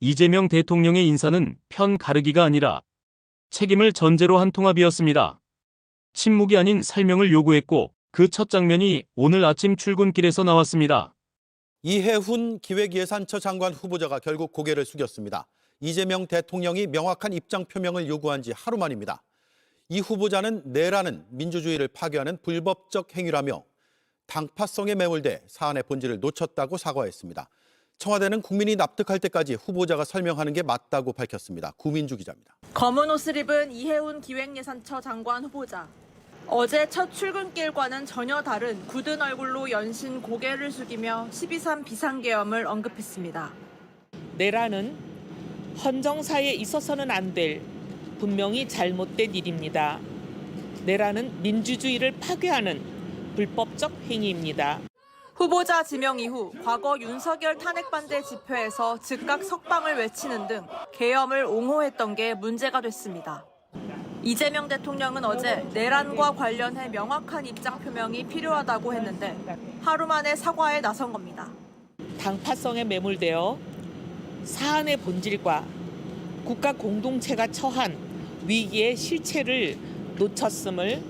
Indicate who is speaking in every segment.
Speaker 1: 이재명 대통령의 인사는 편 가르기가 아니라 책임을 전제로 한 통합이었습니다. 침묵이 아닌 설명을 요구했고 그 첫 장면이 오늘 아침 출근길에서 나왔습니다.
Speaker 2: 이해훈 기획예산처 장관 후보자가 결국 고개를 숙였습니다. 이재명 대통령이 명확한 입장 표명을 요구한 지 하루 만입니다. 이 후보자는 내라는 민주주의를 파괴하는 불법적 행위라며 당파성에 매몰돼 사안의 본질을 놓쳤다고 사과했습니다. 청와대는 국민이 납득할 때까지 후보자가 설명하는 게 맞다고 밝혔습니다. 구민주 기자입니다.
Speaker 3: 검은 옷을 입은 이해훈 기획예산처 장관 후보자. 어제 첫 출근길과는 전혀 다른 굳은 얼굴로 연신 고개를 숙이며 12.3 비상계엄을 언급했습니다.
Speaker 4: 내라는 헌정사에 있어서는 안 될 분명히 잘못된 일입니다. 내라는 민주주의를 파괴하는 불법적 행위입니다.
Speaker 3: 후보자 지명 이후 과거 윤석열 탄핵 반대 집회에서 즉각 석방을 외치는 등 계엄을 옹호했던 게 문제가 됐습니다. 이재명 대통령은 어제 내란과 관련해 명확한 입장 표명이 필요하다고 했는데 하루 만에 사과에 나선 겁니다.
Speaker 4: 당파성에 매몰되어 사안의 본질과 국가 공동체가 처한 위기의 실체를 놓쳤음을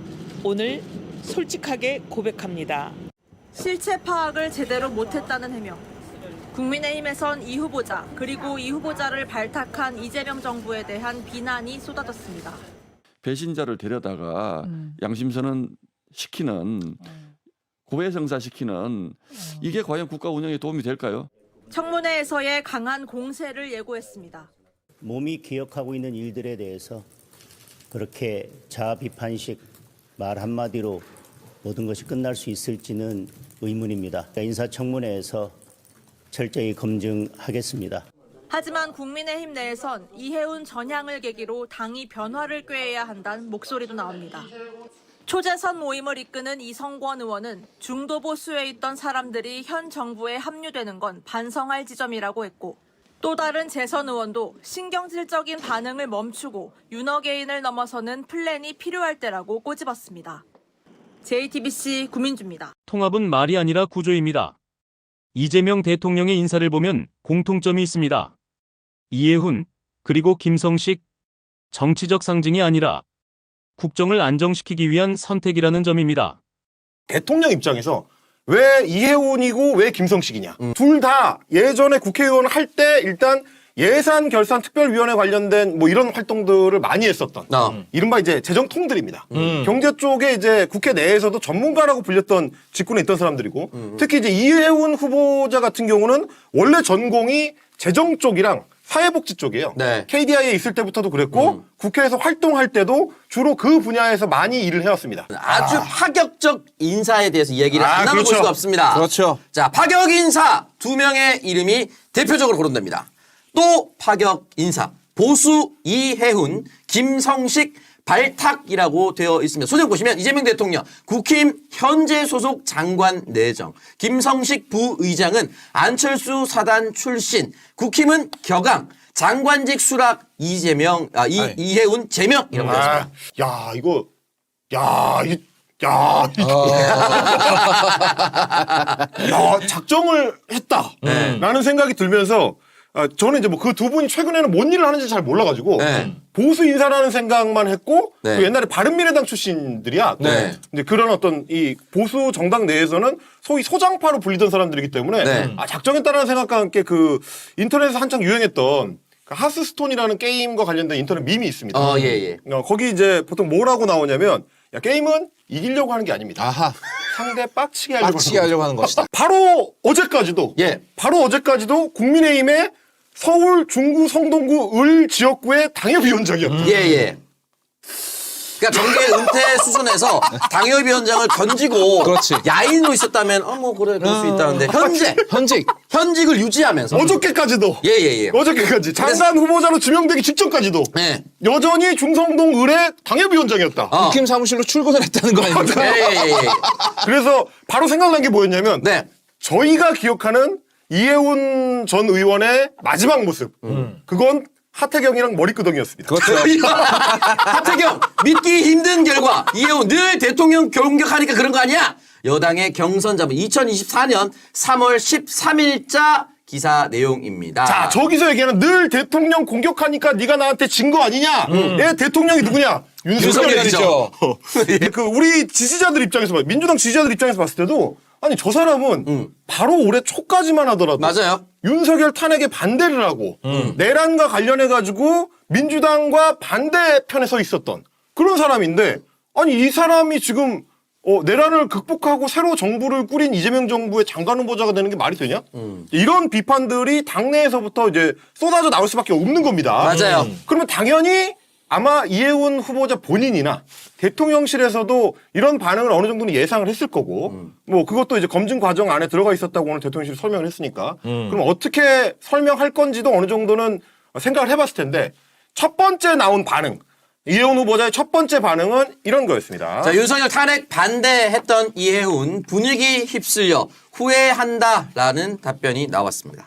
Speaker 4: 오늘 솔직하게 고백합니다.
Speaker 3: 실체 파악을 제대로 못했다는 해명. 국민의힘에선 이 후보자 그리고 이 후보자를 발탁한 이재명 정부에 대한 비난이 쏟아졌습니다.
Speaker 5: 배신자를 데려다가 양심선언 시키는 고해성사시키는 이게 과연 국가 운영에 도움이 될까요?
Speaker 3: 청문회에서의 강한 공세를 예고했습니다.
Speaker 6: 몸이 기억하고 있는 일들에 대해서 그렇게 자아 비판식 말 한마디로 모든 것이 끝날 수 있을지는 의문입니다. 인사청문회에서 철저히 검증하겠습니다.
Speaker 3: 하지만 국민의힘 내에선 이해훈 전향을 계기로 당이 변화를 꾀해야 한다는 목소리도 나옵니다. 초재선 모임을 이끄는 이성권 의원은 중도 보수에 있던 사람들이 현 정부에 합류되는 건 반성할 지점이라고 했고 또 다른 재선 의원도 신경질적인 반응을 멈추고 윤허개인을 넘어서는 플랜이 필요할 때라고 꼬집었습니다. JTBC 구민주입니다.
Speaker 1: 통합은 말이 아니라 구조입니다. 이재명 대통령의 인사를 보면 공통점이 있습니다. 이해훈, 그리고 김성식, 정치적 상징이 아니라 국정을 안정시키기 위한 선택이라는 점입니다.
Speaker 7: 대통령 입장에서 왜 이해훈이고 왜 김성식이냐. 둘 다 예전에 국회의원 할 때 일단 예산결산특별위원회 관련된 뭐 이런 활동들을 많이 했었던 이른바 이제 재정통들입니다. 경제 쪽에 이제 국회 내에서도 전문가라고 불렸던 직군에 있던 사람들이고 특히 이제 이해훈 후보자 같은 경우는 원래 전공이 재정 쪽이랑 사회복지 쪽이에요.
Speaker 8: 네.
Speaker 7: KDI에 있을 때부터도 그랬고 국회에서 활동할 때도 주로 그 분야에서 많이 일을 해왔습니다.
Speaker 8: 아주 파격적 인사에 대해서 얘기를 안 나눠볼
Speaker 7: 그렇죠.
Speaker 8: 수가 없습니다.
Speaker 2: 그렇죠.
Speaker 8: 자, 파격 인사 2명의 이름이 대표적으로 거론됩니다. 또 파격 인사 보수 이해훈, 김성식 발탁이라고 되어 있습니다. 소장 보시면 이재명 대통령, 국힘 현재 소속 장관 내정, 김성식 부의장은 안철수 사단 출신, 국힘은 격앙, 장관직 수락 이해훈 제명이라고 되어 있습니다.
Speaker 7: 작정을 했다라는 생각이 들면서 저는 이제 뭐 그 두 분이 최근에는 뭔 일을 하는지 잘 몰라가지고 보수 인사라는 생각만 했고 그 옛날에 바른미래당 출신들이야. 이제 그런 어떤 이 보수 정당 내에서는 소위 소장파로 불리던 사람들이기 때문에 작정했다라는 생각과 함께 그 인터넷에서 한창 유행했던 그 하스스톤이라는 게임과 관련된 인터넷 밈이 있습니다. 거기 이제 보통 뭐라고 나오냐면 야, 게임은 이기려고 하는 게 아닙니다. 상대 빡치게 하려고 하는 것이다. 바로 어제까지도 국민의힘의 서울, 중구, 성동구, 을 지역구의 당협위원장이었다.
Speaker 8: 그러니까 정계 은퇴 수순에서 당협위원장을 던지고 야인으로 있었다면 뭐 그래 그럴 수 있다는데 현직을 유지하면서
Speaker 7: 어저께까지도 어저께까지 장관
Speaker 8: 그래서,
Speaker 7: 후보자로 지명되기 직전까지도 여전히 중성동 을의 당협위원장이었다.
Speaker 2: 국힘 사무실로 출근을 했다는 거 아닙니까?
Speaker 7: 그래서 바로 생각난 게 뭐였냐면 저희가 기억하는 이해훈 전 의원의 마지막 모습 그건 하태경이랑 머리끄덩이였습니다.
Speaker 8: 그렇죠. 하태경 믿기 힘든 결과 이해훈 늘 대통령 공격하니까 그런 거 아니야? 여당의 경선 잡은 2024년 3월 13일자 기사 내용입니다.
Speaker 7: 자, 저기서 얘기하는 늘 대통령 공격하니까 네가 나한테 진 거 아니냐? 내 대통령이 누구냐?
Speaker 8: 윤석열이죠.
Speaker 7: 그 우리 지지자들 입장에서 봐, 민주당 지지자들 입장에서 봤을 때도 아니 저 사람은 바로 올해 초까지만 하더라도
Speaker 8: 맞아요.
Speaker 7: 윤석열 탄핵에 반대를 하고 내란과 관련해 가지고 민주당과 반대편에 서 있었던 그런 사람인데 아니 이 사람이 지금 내란을 극복하고 새로 정부를 꾸린 이재명 정부의 장관 후보자가 되는 게 말이 되냐? 이런 비판들이 당내에서부터 이제 쏟아져 나올 수밖에 없는 겁니다.
Speaker 8: 맞아요.
Speaker 7: 그러면 당연히 아마 이해훈 후보자 본인이나 대통령실에서도 이런 반응을 어느 정도는 예상을 했을 거고, 뭐 그것도 이제 검증 과정 안에 들어가 있었다고 오늘 대통령실이 설명을 했으니까, 그럼 어떻게 설명할 건지도 어느 정도는 생각을 해봤을 텐데, 첫 번째 나온 반응, 이해훈 후보자의 첫 번째 반응은 이런 거였습니다.
Speaker 8: 자, 윤석열 탄핵 반대했던 이해훈 분위기 휩쓸려 후회한다라는 답변이 나왔습니다.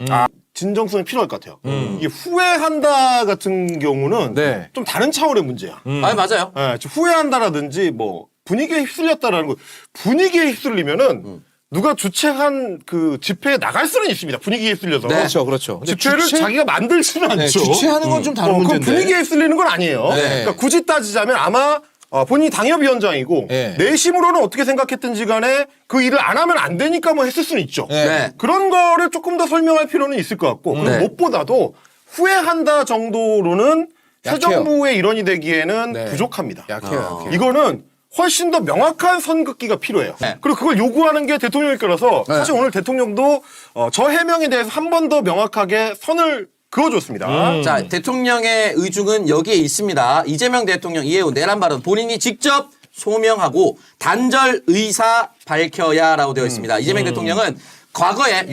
Speaker 7: 진정성이 필요할 것 같아요. 이게 후회한다 같은 경우는
Speaker 9: 네.
Speaker 7: 좀 다른 차원의 문제야.
Speaker 8: 아, 맞아요.
Speaker 7: 예, 후회한다라든지 뭐 분위기에 휩쓸렸다라는 거, 분위기에 휩쓸리면은 누가 주최한 그 집회에 나갈 수는 있습니다. 분위기에 휩쓸려서.
Speaker 8: 네.
Speaker 9: 그렇죠, 그렇죠. 근데
Speaker 7: 집회를 자기가 만들지는 않죠.
Speaker 9: 네, 주최하는 건 좀 다른
Speaker 7: 그건
Speaker 9: 문제인데.
Speaker 7: 분위기에 휩쓸리는 건 아니에요.
Speaker 8: 네.
Speaker 7: 그러니까 굳이 따지자면 아마 본인이 당협위원장이고
Speaker 9: 네.
Speaker 7: 내심으로는 어떻게 생각했든지 간에 그 일을 안 하면 안 되니까 뭐 했을 수는 있죠.
Speaker 8: 네.
Speaker 7: 그런 거를 조금 더 설명할 필요는 있을 것 같고 그리고
Speaker 8: 네.
Speaker 7: 무엇보다도 후회한다 정도로는 새
Speaker 9: 약해요.
Speaker 7: 정부의 일원이 되기에는
Speaker 9: 네.
Speaker 7: 부족합니다.
Speaker 9: 약해요, 약해요.
Speaker 7: 이거는 훨씬 더 명확한 선긋기가 필요해요.
Speaker 8: 네.
Speaker 7: 그리고 그걸 요구하는 게 대통령일 거라서 사실 오늘 대통령도 저 해명에 대해서 한 번 더 명확하게 선을 그어줬습니다.
Speaker 8: 자, 대통령의 의중은 여기에 있습니다. 이재명 대통령 이해훈 내란 발언 본인이 직접 소명하고 단절 의사 밝혀야라고 되어 있습니다. 이재명 대통령은 과거에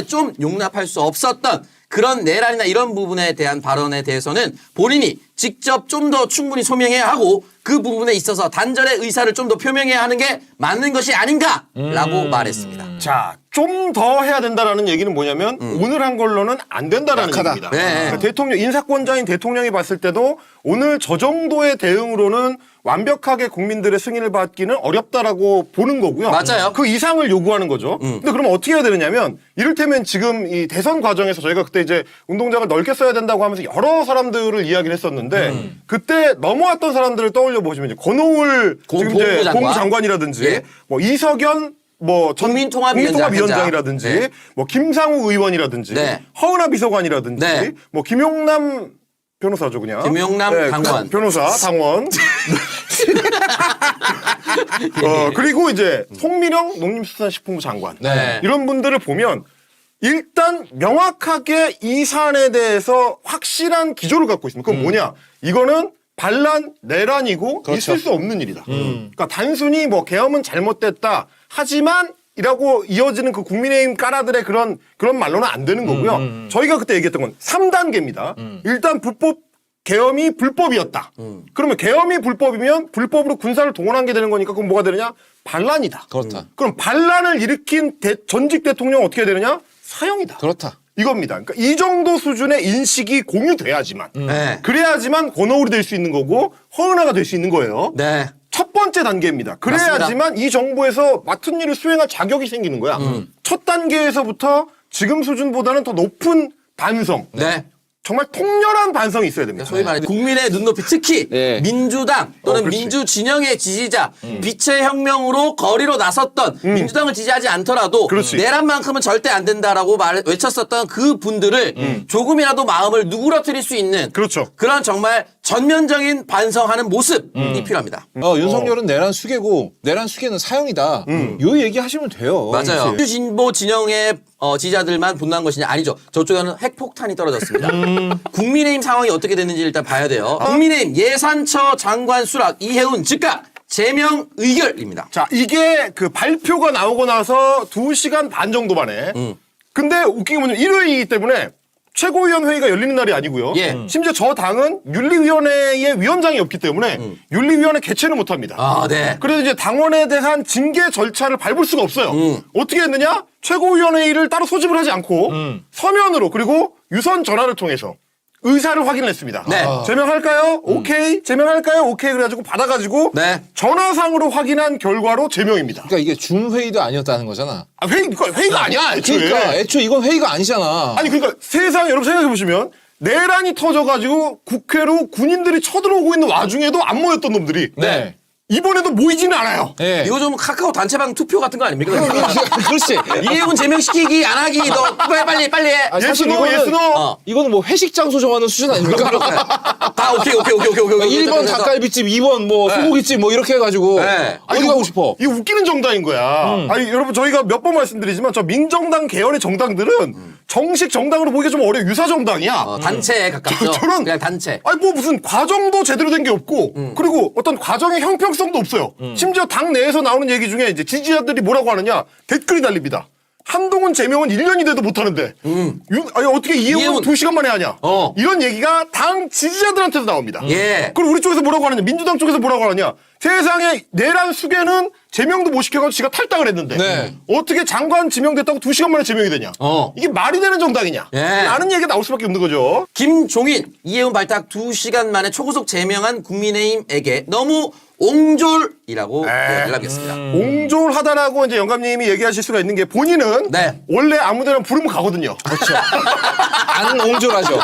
Speaker 8: 좀 용납할 수 없었던 그런 내란이나 이런 부분에 대한 발언에 대해서는 본인이 직접 좀 더 충분히 소명해야 하고 그 부분에 있어서 단절의 의사를 좀 더 표명해야 하는 게 맞는 것이 아닌가라고 말했습니다.
Speaker 7: 자, 좀 더 해야 된다라는 얘기는 뭐냐면 오늘 한 걸로는 안 된다라는
Speaker 9: 약하다.
Speaker 7: 얘기입니다.
Speaker 8: 네.
Speaker 7: 그러니까 대통령 인사권자인 대통령이 봤을 때도 오늘 저 정도의 대응으로는 완벽하게 국민들의 승인을 받기는 어렵다라고 보는 거고요.
Speaker 8: 맞아요.
Speaker 7: 그 이상을 요구하는 거죠. 근데 그럼 어떻게 해야 되느냐면 이를테면 지금 이 대선 과정에서 저희가 그때 이제 운동장을 넓게 써야 된다고 하면서 여러 사람들을 이야기를 했었는데 그때 넘어왔던 사람들을 떠올려 보시면 이제 권오을 지금 이제
Speaker 8: 법무부 장관.
Speaker 7: 공장관이라든지
Speaker 8: 예.
Speaker 7: 뭐 이석연 뭐
Speaker 8: 국민통합위원장이라든지.
Speaker 7: 국민통합위원장이라든지
Speaker 8: 네.
Speaker 7: 뭐 김상우 의원이라든지
Speaker 8: 네.
Speaker 7: 허은하 비서관이라든지
Speaker 8: 네.
Speaker 7: 뭐 김용남 변호사죠 그냥.
Speaker 8: 김용남 당원.
Speaker 7: 변호사 당원. 그리고 이제 송미령 농림수산식품부 장관.
Speaker 8: 네.
Speaker 7: 이런 분들을 보면 일단 명확하게 이 사안에 대해서 확실한 기조를 갖고 있습니다. 그건 뭐냐? 이거는 반란, 내란이고
Speaker 9: 그렇죠.
Speaker 7: 있을 수 없는 일이다. 그러니까 단순히 뭐 계엄은 잘못됐다. 하지만 이라고 이어지는 그 국민의힘 까라들의 그런 말로는 안 되는 거고요. 저희가 그때 얘기했던 건 3단계입니다. 일단 계엄이 불법이었다. 그러면 계엄이 불법이면 불법으로 군사를 동원한 게 되는 거니까 그건 뭐가 되느냐? 반란이다.
Speaker 9: 그렇다.
Speaker 7: 그럼 반란을 일으킨 전직 대통령 어떻게 되느냐? 사형이다.
Speaker 9: 그렇다.
Speaker 7: 이겁니다. 그러니까 이 정도 수준의 인식이 공유돼야지만
Speaker 8: 네.
Speaker 7: 그래야지만 권오울이 될 수 있는 거고 허은하가 될 수 있는 거예요.
Speaker 8: 네.
Speaker 7: 첫 번째 단계입니다. 그래야지만 이 정부에서 맡은 일을 수행할 자격이 생기는 거야. 첫 단계에서부터 지금 수준보다는 더 높은 반성,
Speaker 8: 네.
Speaker 7: 정말 통렬한 반성이 있어야 됩니다.
Speaker 8: 소위 말해 국민의 눈높이 특히
Speaker 9: 네.
Speaker 8: 민주당 또는
Speaker 7: 그렇지.
Speaker 8: 민주 진영의 지지자 빛의 혁명으로 거리로 나섰던 민주당을 지지하지 않더라도
Speaker 7: 그렇지.
Speaker 8: 내란만큼은 절대 안 된다라고 외쳤었던 그 분들을 조금이라도 마음을 누그러뜨릴 수 있는
Speaker 7: 그렇죠.
Speaker 8: 그런 정말 전면적인 반성하는 모습이 필요합니다.
Speaker 9: 윤석열은 내란 수괴고 내란 수괴는 사형이다. 요 얘기 하시면 돼요.
Speaker 8: 맞아요.
Speaker 9: 그렇지.
Speaker 8: 진보 진영의 지지자들만 분노한 것이냐 아니죠. 저쪽에는 핵폭탄이 떨어졌습니다. 국민의힘 상황이 어떻게 됐는지 일단 봐야 돼요. 국민의힘 예산처 장관 수락 이해훈 즉각 제명 의결입니다.
Speaker 7: 자, 이게 그 발표가 나오고 나서 2시간 반 정도 만에. 근데 웃긴 게 뭐냐면 일요일이기 때문에 최고위원회의가 열리는 날이 아니고요.
Speaker 8: 예.
Speaker 7: 심지어 저 당은 윤리위원회의 위원장이 없기 때문에 윤리위원회 개최는 못합니다.
Speaker 8: 아, 네.
Speaker 7: 그래서 이제 당원에 대한 징계 절차를 밟을 수가 없어요. 어떻게 했느냐? 최고위원회의를 따로 소집을 하지 않고 서면으로 그리고 유선 전화를 통해서 의사를 확인을 했습니다.
Speaker 8: 네.
Speaker 7: 제명할까요? 오케이. 제명할까요? 오케이. 그래가지고 받아가지고
Speaker 8: 네.
Speaker 7: 전화상으로 확인한 결과로 제명입니다.
Speaker 9: 그러니까 이게 중회의도 아니었다는 거잖아.
Speaker 7: 아, 회의가 아니야. 애초에.
Speaker 9: 그러니까 애초에 이건 회의가 아니잖아.
Speaker 7: 아니 그러니까 세상 여러분 생각해 보시면 내란이 터져가지고 국회로 군인들이 쳐들어오고 있는 와중에도 안 모였던 놈들이
Speaker 9: 네.
Speaker 7: 이번에도 모이지는 않아요.
Speaker 9: 네.
Speaker 8: 이거 좀 카카오 단체방 투표 같은 거 아닙니까?
Speaker 9: 그렇지.
Speaker 8: 이해훈 제명시키기 안 하기 너 빨리 해.
Speaker 9: 아, 사실
Speaker 7: 예스노
Speaker 9: 이거는
Speaker 7: 예스노.
Speaker 9: 이거는 뭐 회식 장소 정하는 수준 아닙니까?
Speaker 8: 다 오케이.
Speaker 9: 1번 닭갈비집, 2번 뭐 소고기집 뭐 이렇게 해가지고
Speaker 8: 네.
Speaker 9: 어디 가고 싶어?
Speaker 7: 이거 웃기는 정당인 거야. 아니 여러분 저희가 몇 번 말씀드리지만 저 민정당 계열의 정당들은 정식 정당으로 보기가 좀 어려워. 유사 정당이야.
Speaker 8: 단체에 가깝죠.
Speaker 7: 저는
Speaker 8: 그냥 단체.
Speaker 7: 아니 뭐 무슨 과정도 제대로 된 게 없고 그리고 어떤 과정의 형평성도 없어요. 심지어 당 내에서 나오는 얘기 중에 이제 지지자들이 뭐라고 하느냐 댓글이 달립니다. 한동훈 제명은 1년이 돼도 못하는데 아니 어떻게 이해훈은 2시간 만에 하냐. 이런 얘기가 당 지지자들한테도 나옵니다.
Speaker 8: 예.
Speaker 7: 그리고 우리 쪽에서 뭐라고 하느냐. 민주당 쪽에서 뭐라고 하느냐. 세상에 내란 수계는 제명도 못 시켜가지고 지가 탈당을 했는데
Speaker 9: 네.
Speaker 7: 어떻게 장관 지명됐다고 2시간 만에 제명이 되냐. 이게 말이 되는 정당이냐.
Speaker 8: 예.
Speaker 7: 라는 얘기가 나올 수밖에 없는 거죠.
Speaker 8: 김종인, 이해훈 발탁 2시간 만에 초구속 제명한 국민의힘에게 너무 옹졸이라고 표현을 하겠습니다.
Speaker 7: 옹졸하다라고 이제 영감님이 얘기하실 수가 있는 게 본인은
Speaker 8: 네.
Speaker 7: 원래 아무데나 부르면 가거든요.
Speaker 9: 그렇죠. 안 옹졸하죠.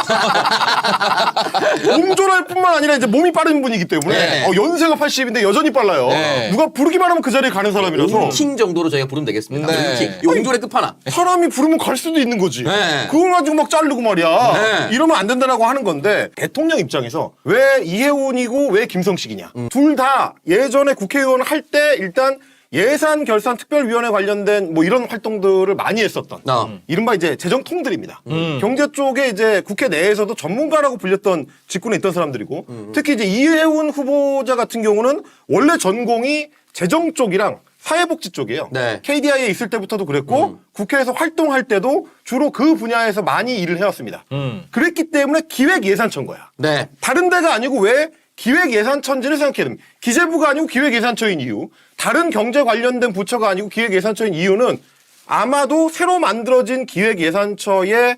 Speaker 7: 옹졸할 뿐만 아니라 이제 몸이 빠른 분이기 때문에
Speaker 8: 네.
Speaker 7: 연세가 80인데 여전히 빨라요.
Speaker 9: 네.
Speaker 7: 누가 부르기만 하면 그 자리에 가는 사람이라서
Speaker 8: 킹 정도로 저희가 부르면 되겠습니다.
Speaker 9: 네.
Speaker 8: 옹킹. 옹졸의 끝판왕.
Speaker 7: 사람이 부르면 갈 수도 있는 거지.
Speaker 8: 네.
Speaker 7: 그걸 가지고 막 자르고 말이야.
Speaker 8: 네.
Speaker 7: 이러면 안 된다라고 하는 건데 대통령 입장에서 왜 이해훈이고 왜 김성식이냐. 둘 다 예전에 국회의원 할 때 일단 예산 결산 특별위원회 관련된 뭐 이런 활동들을 많이 했었던 이른바 이제 재정통들입니다. 경제 쪽에 이제 국회 내에서도 전문가라고 불렸던 직군에 있던 사람들이고 특히 이제 이해훈 후보자 같은 경우는 원래 전공이 재정 쪽이랑 사회복지 쪽이에요.
Speaker 8: 네.
Speaker 7: KDI에 있을 때부터도 그랬고 국회에서 활동할 때도 주로 그 분야에서 많이 일을 해왔습니다. 그랬기 때문에 기획예산처인 거야.
Speaker 8: 네.
Speaker 7: 다른 데가 아니고 왜 기획예산처인지를 생각해야 됩니다. 기재부가 아니고 기획예산처인 이유, 다른 경제 관련된 부처가 아니고 기획예산처인 이유는 아마도 새로 만들어진 기획예산처의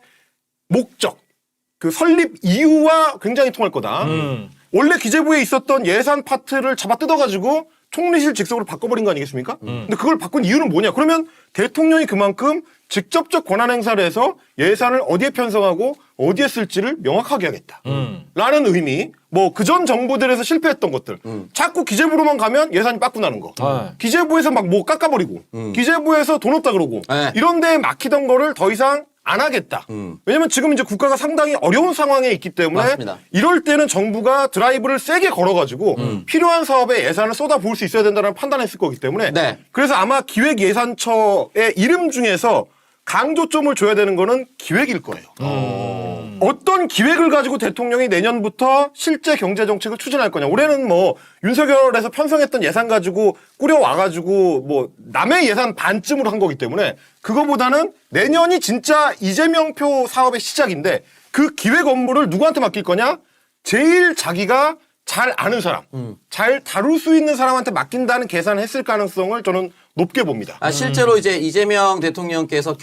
Speaker 7: 목적, 그 설립 이유와 굉장히 통할 거다. 원래 기재부에 있었던 예산 파트를 잡아 뜯어가지고 총리실 직속으로 바꿔버린 거 아니겠습니까? 근데 그걸 바꾼 이유는 뭐냐? 그러면 대통령이 그만큼 직접적 권한 행사를 해서 예산을 어디에 편성하고 어디에 쓸지를 명확하게 하겠다. 라는 의미. 뭐 그전 정부들에서 실패했던 것들. 자꾸 기재부로만 가면 예산이 빠꾸나는 거. 기재부에서 막 뭐 깎아버리고 기재부에서 돈 없다 그러고
Speaker 8: 네.
Speaker 7: 이런 데에 막히던 거를 더 이상 안 하겠다. 왜냐면 지금 이제 국가가 상당히 어려운 상황에 있기 때문에
Speaker 8: 맞습니다.
Speaker 7: 이럴 때는 정부가 드라이브를 세게 걸어가지고 필요한 사업에 예산을 쏟아부을 수 있어야 된다는 판단했을 거기 때문에
Speaker 8: 네.
Speaker 7: 그래서 아마 기획예산처의 이름 중에서 강조점을 줘야 되는 거는 기획일 거예요. 어떤 기획을 가지고 대통령이 내년부터 실제 경제정책을 추진할 거냐. 올해는 뭐 윤석열에서 편성했던 예산 가지고 꾸려와가지고 뭐 남의 예산 반쯤으로 한 거기 때문에 그거보다는 내년이 진짜 이재명표 사업의 시작인데 그 기획 업무를 누구한테 맡길 거냐? 제일 자기가 잘 아는 사람, 잘 다룰 수 있는 사람한테 맡긴다는 계산을 했을 가능성을 저는 높게 봅니다.
Speaker 8: 실제로 이제 이재명 대통령께서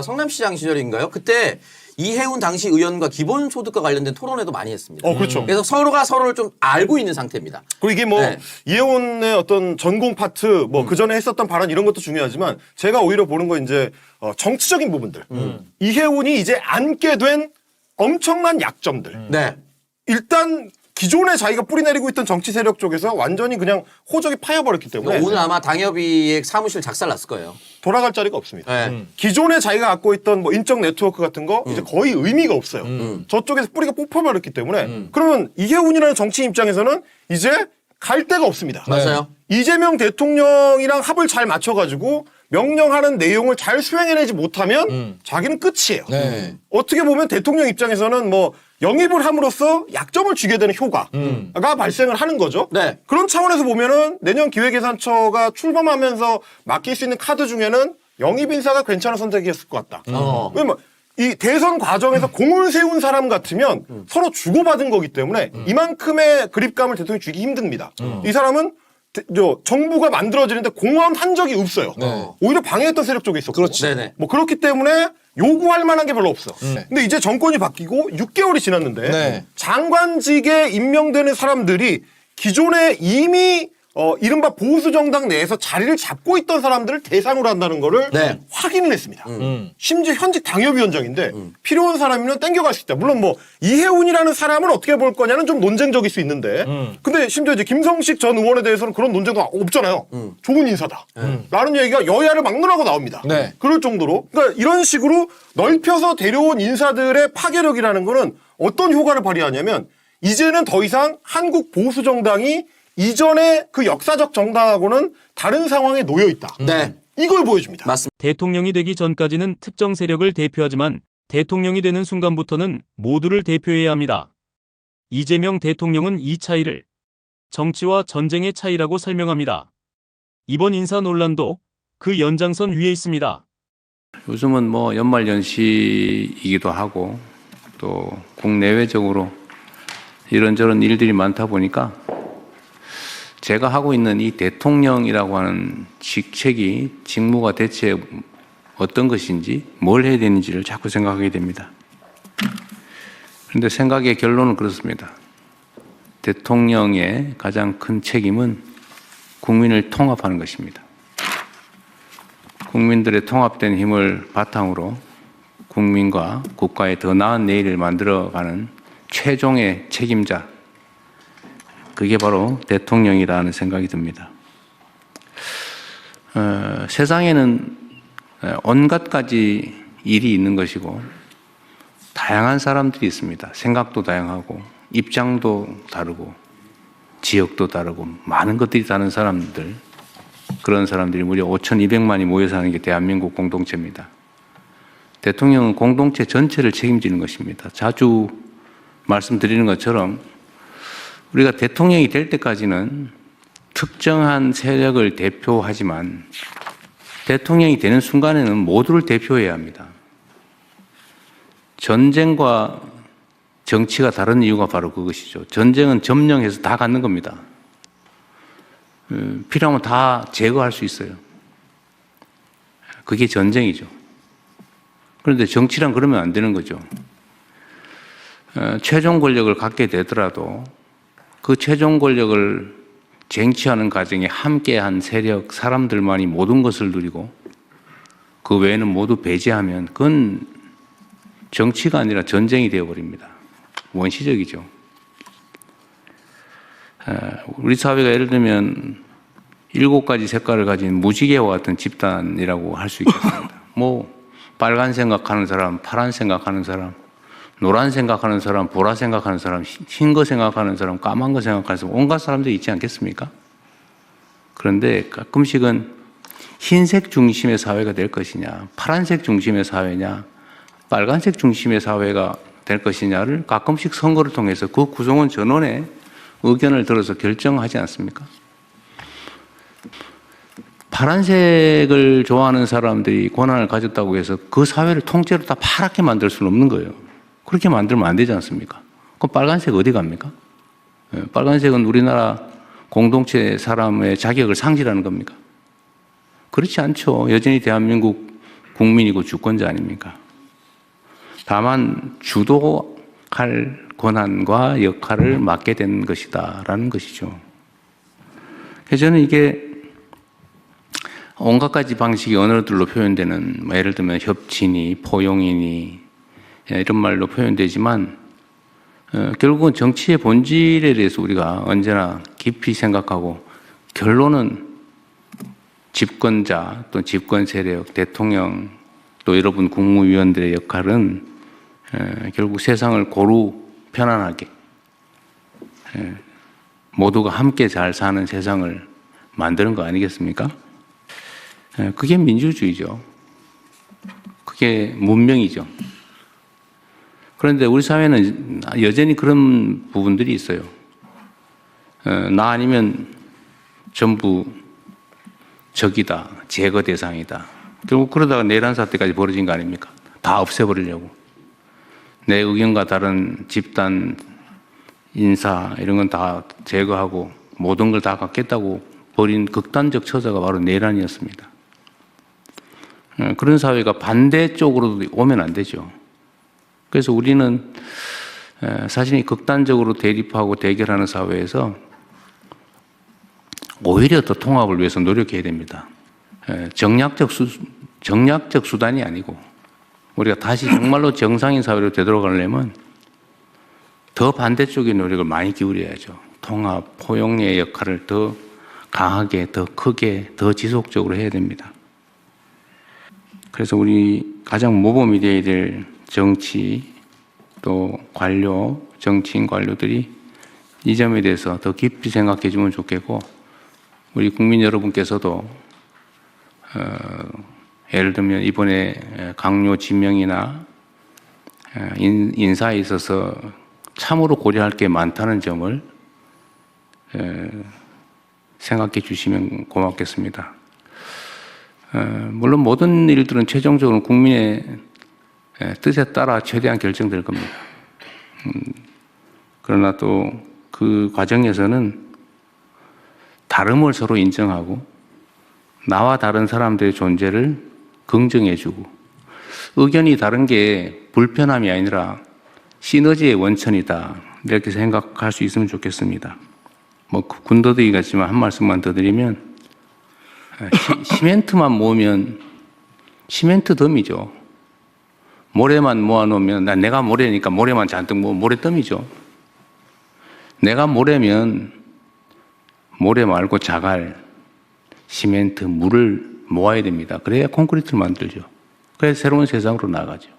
Speaker 8: 성남시장 시절인가요? 그때 이해훈 당시 의원과 기본소득과 관련된 토론회도 많이 했습니다.
Speaker 7: 그렇죠.
Speaker 8: 그래서 서로가 서로를 좀 알고 있는 상태입니다.
Speaker 7: 그리고 이게 뭐
Speaker 8: 네.
Speaker 7: 이해훈의 어떤 전공 파트 뭐 그 전에 했었던 발언 이런 것도 중요하지만 제가 오히려 보는 건 이제 정치적인 부분들. 이해훈이 이제 안게 된 엄청난 약점들.
Speaker 8: 네.
Speaker 7: 일단 기존에 자기가 뿌리내리고 있던 정치 세력 쪽에서 완전히 그냥 호적이 파여버렸기 때문에
Speaker 8: 오늘 아마 당협위의 사무실 작살났을 거예요.
Speaker 7: 돌아갈 자리가 없습니다.
Speaker 8: 네.
Speaker 7: 기존에 자기가 갖고 있던 뭐 인적 네트워크 같은 거 이제 거의 의미가 없어요. 저쪽에서 뿌리가 뽑혀버렸기 때문에 그러면 이해훈이라는 정치인 입장에서는 이제 갈 데가 없습니다.
Speaker 8: 맞아요.
Speaker 7: 이재명 대통령이랑 합을 잘 맞춰가지고 명령하는 내용을 잘 수행해내지 못하면 자기는 끝이에요.
Speaker 9: 네.
Speaker 7: 어떻게 보면 대통령 입장에서는 뭐 영입을 함으로써 약점을 주게 되는 효과가 발생을 하는 거죠.
Speaker 8: 네.
Speaker 7: 그런 차원에서 보면은 내년 기획예산처가 출범하면서 맡길 수 있는 카드 중에는 영입 인사가 괜찮은 선택이었을 것 같다. 왜냐면 이 대선 과정에서 공을 세운 사람 같으면 서로 주고받은 거기 때문에 이만큼의 그립감을 대통령이 주기 힘듭니다. 이 사람은 정부가 만들어지는데 공헌한 적이 없어요.
Speaker 9: 네.
Speaker 7: 오히려 방해했던 세력 쪽에 있었고.
Speaker 9: 그렇지.
Speaker 8: 네네.
Speaker 7: 뭐 그렇기 때문에 요구할 만한 게 별로 없어. 근데 이제 정권이 바뀌고 6개월이 지났는데
Speaker 9: 네.
Speaker 7: 장관직에 임명되는 사람들이 기존에 이미 이른바 보수 정당 내에서 자리를 잡고 있던 사람들을 대상으로 한다는 거를
Speaker 8: 네.
Speaker 7: 확인을 했습니다. 심지어 현직 당협위원장인데 필요한 사람이면 땡겨갈 수 있다. 물론 뭐 이해훈이라는 사람을 어떻게 볼 거냐는 좀 논쟁적일 수 있는데 근데 심지어 이제 김성식 전 의원에 대해서는 그런 논쟁도 없잖아요. 좋은 인사다. 라는 얘기가 여야를 막론하고 나옵니다.
Speaker 9: 네.
Speaker 7: 그럴 정도로 그러니까 이런 식으로 넓혀서 데려온 인사들의 파괴력이라는 거는 어떤 효과를 발휘하냐면 이제는 더 이상 한국 보수 정당이 이전에 그 역사적 정당하고는 다른 상황에 놓여 있다.
Speaker 8: 네.
Speaker 7: 이걸 보여줍니다.
Speaker 8: 맞습니다.
Speaker 1: 대통령이 되기 전까지는 특정 세력을 대표하지만 대통령이 되는 순간부터는 모두를 대표해야 합니다. 이재명 대통령은 이 차이를 정치와 전쟁의 차이라고 설명합니다. 이번 인사 논란도 그 연장선 위에 있습니다.
Speaker 10: 요즘은 뭐 연말연시이기도 하고 또 국내외적으로 이런저런 일들이 많다 보니까 제가 하고 있는 이 대통령이라고 하는 직무가 대체 어떤 것인지 뭘 해야 되는지를 자꾸 생각하게 됩니다. 그런데 생각의 결론은 그렇습니다. 대통령의 가장 큰 책임은 국민을 통합하는 것입니다. 국민들의 통합된 힘을 바탕으로 국민과 국가의 더 나은 내일을 만들어가는 최종의 책임자, 그게 바로 대통령이라는 생각이 듭니다. 세상에는 온갖 가지 일이 있는 것이고 다양한 사람들이 있습니다. 생각도 다양하고 입장도 다르고 지역도 다르고 많은 것들이 다른 사람들, 그런 사람들이 무려 5,200만이 모여 사는 게 대한민국 공동체입니다. 대통령은 공동체 전체를 책임지는 것입니다. 자주 말씀드리는 것처럼 우리가 대통령이 될 때까지는 특정한 세력을 대표하지만 대통령이 되는 순간에는 모두를 대표해야 합니다. 전쟁과 정치가 다른 이유가 바로 그것이죠. 전쟁은 점령해서 다 갖는 겁니다. 필요하면 다 제거할 수 있어요. 그게 전쟁이죠. 그런데 정치란 그러면 안 되는 거죠. 최종 권력을 갖게 되더라도 그 최종 권력을 쟁취하는 과정에 함께한 세력, 사람들만이 모든 것을 누리고 그 외에는 모두 배제하면 그건 정치가 아니라 전쟁이 되어버립니다. 원시적이죠. 우리 사회가 예를 들면 7가지 색깔을 가진 무지개와 같은 집단이라고 할 수 있겠습니다. 뭐 빨간 생각하는 사람, 파란 생각하는 사람, 노란 생각하는 사람, 보라 생각하는 사람, 흰 거 생각하는 사람, 까만 거 생각하는 사람, 온갖 사람들이 있지 않겠습니까? 그런데 가끔씩은 흰색 중심의 사회가 될 것이냐, 파란색 중심의 사회냐, 빨간색 중심의 사회가 될 것이냐를 가끔씩 선거를 통해서 그 구성원 전원의 의견을 들어서 결정하지 않습니까? 파란색을 좋아하는 사람들이 권한을 가졌다고 해서 그 사회를 통째로 다 파랗게 만들 수는 없는 거예요. 그렇게 만들면 안 되지 않습니까? 그럼 빨간색 어디 갑니까? 빨간색은 우리나라 공동체 사람의 자격을 상실하는 겁니까? 그렇지 않죠. 여전히 대한민국 국민이고 주권자 아닙니까? 다만 주도할 권한과 역할을 맡게 된 것이다라는 것이죠. 그래서 저는 이게 온갖 가지 방식의 언어들로 표현되는, 예를 들면 협친이, 포용이니 이런 말로 표현되지만 결국은 정치의 본질에 대해서 우리가 언제나 깊이 생각하고 결론은 집권자 또 집권 세력, 대통령 또 여러분 국무위원들의 역할은 결국 세상을 고루 편안하게 모두가 함께 잘 사는 세상을 만드는 거 아니겠습니까? 그게 민주주의죠. 그게 문명이죠. 그런데 우리 사회는 여전히 그런 부분들이 있어요. 나 아니면 전부 적이다, 제거 대상이다. 결국 그러다가 내란 사태까지 벌어진 거 아닙니까? 다 없애버리려고. 내 의견과 다른 집단, 인사 이런 건 다 제거하고 모든 걸 다 갖겠다고 벌인 극단적 처사가 바로 내란이었습니다. 그런 사회가 반대쪽으로 오면 안 되죠. 그래서 우리는 사실 극단적으로 대립하고 대결하는 사회에서 오히려 더 통합을 위해서 노력해야 됩니다. 정략적 수단이 아니고 우리가 다시 정말로 정상인 사회로 되돌아가려면 더 반대쪽의 노력을 많이 기울여야죠. 통합, 포용의 역할을 더 강하게, 더 크게, 더 지속적으로 해야 됩니다. 그래서 우리 가장 모범이 되어야 될 정치, 또 관료, 정치인 관료들이 이 점에 대해서 더 깊이 생각해 주면 좋겠고, 우리 국민 여러분께서도 예를 들면 이번에 강요 지명이나 인사에 있어서 참으로 고려할 게 많다는 점을 생각해 주시면 고맙겠습니다. 물론 모든 일들은 최종적으로 국민의 뜻에 따라 최대한 결정될 겁니다. 그러나 또 그 과정에서는 다름을 서로 인정하고 나와 다른 사람들의 존재를 긍정해주고 의견이 다른 게 불편함이 아니라 시너지의 원천이다, 이렇게 생각할 수 있으면 좋겠습니다. 뭐 군더더기 같지만 한 말씀만 더 드리면 시멘트만 모으면 시멘트 덤이죠. 모래만 모아놓으면 내가 모래니까 모래만 잔뜩 모으면 모래덤이죠. 내가 모래면 모래 말고 자갈, 시멘트, 물을 모아야 됩니다. 그래야 콘크리트를 만들죠. 그래야 새로운 세상으로 나가죠.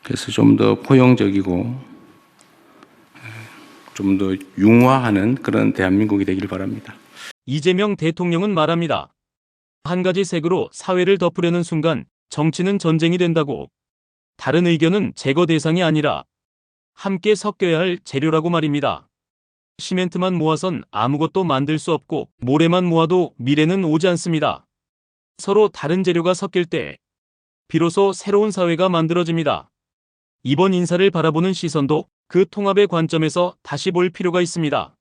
Speaker 10: 그래서 좀 더 포용적이고 좀 더 융화하는 그런 대한민국이 되길 바랍니다.
Speaker 1: 이재명 대통령은 말합니다. 한 가지 색으로 사회를 덮으려는 순간 정치는 전쟁이 된다고. 다른 의견은 제거 대상이 아니라 함께 섞여야 할 재료라고 말입니다. 시멘트만 모아선 아무것도 만들 수 없고 모래만 모아도 미래는 오지 않습니다. 서로 다른 재료가 섞일 때 비로소 새로운 사회가 만들어집니다. 이번 인사를 바라보는 시선도 그 통합의 관점에서 다시 볼 필요가 있습니다.